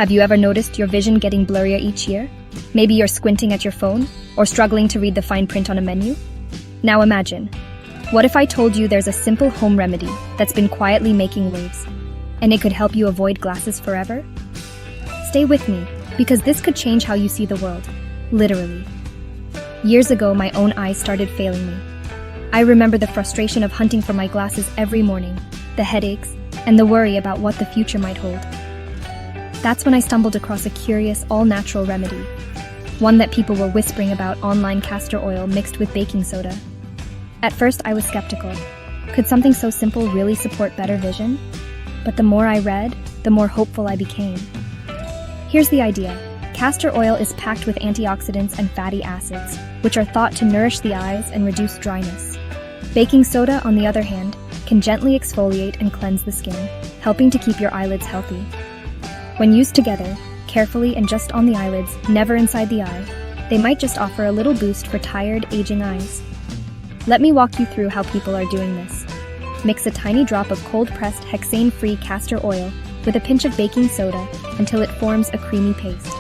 Have you ever noticed your vision getting blurrier each year? Maybe you're squinting at your phone or struggling to read the fine print on a menu? Now imagine, what if I told you there's a simple home remedy that's been quietly making waves, and it could help you avoid glasses forever? Stay with me, because this could change how you see the world, literally. Years ago, my own eyes started failing me. I remember the frustration of hunting for my glasses every morning, the headaches, and the worry about what the future might hold. That's when I stumbled across a curious, all-natural remedy, one that people were whispering about: online castor oil mixed with baking soda. At first, I was skeptical. Could something so simple really support better vision? But the more I read, the more hopeful I became. Here's the idea. Castor oil is packed with antioxidants and fatty acids, which are thought to nourish the eyes and reduce dryness. Baking soda, on the other hand, can gently exfoliate and cleanse the skin, helping to keep your eyelids healthy. When used together, carefully and just on the eyelids, never inside the eye, they might just offer a little boost for tired, aging eyes. Let me walk you through how people are doing this. Mix a tiny drop of cold-pressed hexane-free castor oil with a pinch of baking soda until it forms a creamy paste.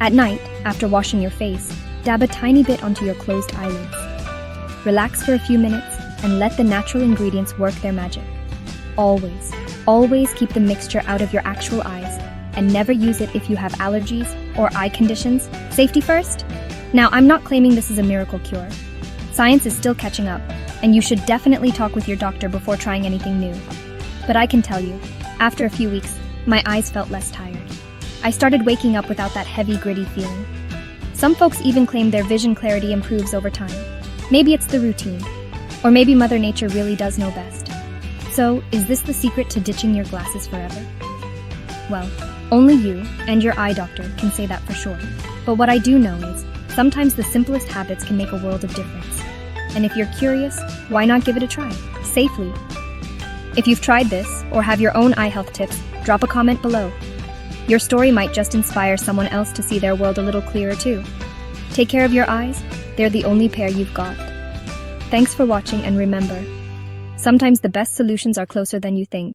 At night, after washing your face, dab a tiny bit onto your closed eyelids. Relax for a few minutes and let the natural ingredients work their magic. Always keep the mixture out of your actual eyes, and never use it if you have allergies or eye conditions. Safety first? Now, I'm not claiming this is a miracle cure. Science is still catching up, and you should definitely talk with your doctor before trying anything new. But I can tell you, after a few weeks, my eyes felt less tired. I started waking up without that heavy, gritty feeling. Some folks even claim their vision clarity improves over time. Maybe it's the routine, or maybe Mother Nature really does know best. So, is this the secret to ditching your glasses forever? Well, only you and your eye doctor can say that for sure. But what I do know is, sometimes the simplest habits can make a world of difference. And if you're curious, why not give it a try, safely? If you've tried this, or have your own eye health tips, drop a comment below. Your story might just inspire someone else to see their world a little clearer too. Take care of your eyes, they're the only pair you've got. Thanks for watching, and remember, sometimes the best solutions are closer than you think.